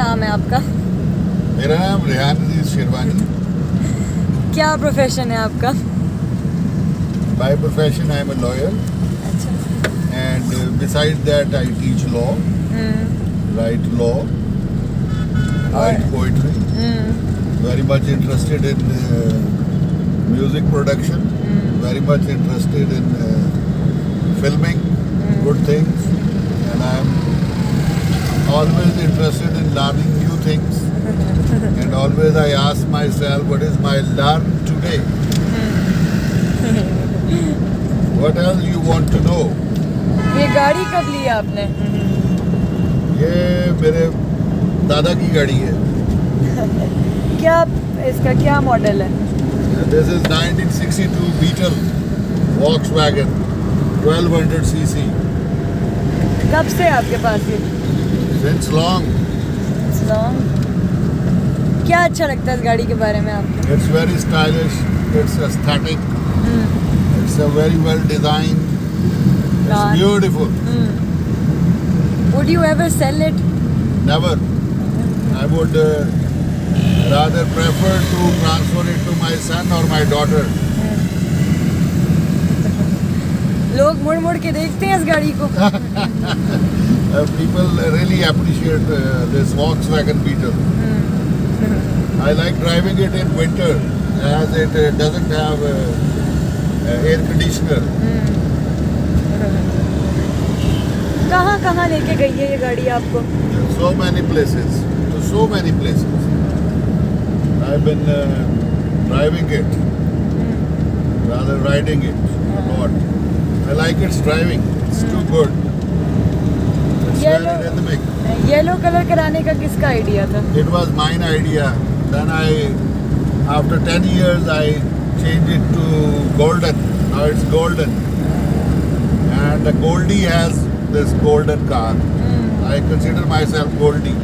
नाम है आपका? मेरा नाम रेहान शेरवानी. क्या प्रोफेशन है आपका? By profession I am a lawyer, अच्छा. and besides that I teach law, write law, write poetry. Very much interested in music production, very much interested in filming good things, and I am always interested in learning new things, and always I ask myself what is my learn today. What else you want to know? ये गाड़ी कब ली आपने? ये मेरे दादा की गाड़ी है. क्या इसका क्या मॉडल है? This is 1962 Beetle Volkswagen 1200 cc. कब से आपके पास ये? Since long. क्या अच्छा लगता है इस गाड़ी के बारे में आपको? It's very stylish. It's aesthetic. It's a very well designed. It's Car. beautiful. Would you ever sell it? Never. I would rather prefer to transfer it to my son or my daughter. लोग मुड़ मुड़ के देखते हैं इस गाड़ी को. People really appreciate this Volkswagen Beetle. I like driving it in winter as it doesn't have air conditioner. कहाँ कहाँ लेके गई है ये गाड़ी आपको? So many places. To so many places. I've been driving it rather riding it a lot. I like its driving. It's too good. It's very rhythmic. Yellow colour कराने का किसका आइडिया था? It was mine idea. Then after 10 years, I changed it to golden. Now it's golden. And the Goldie has this golden car. I consider myself Goldie.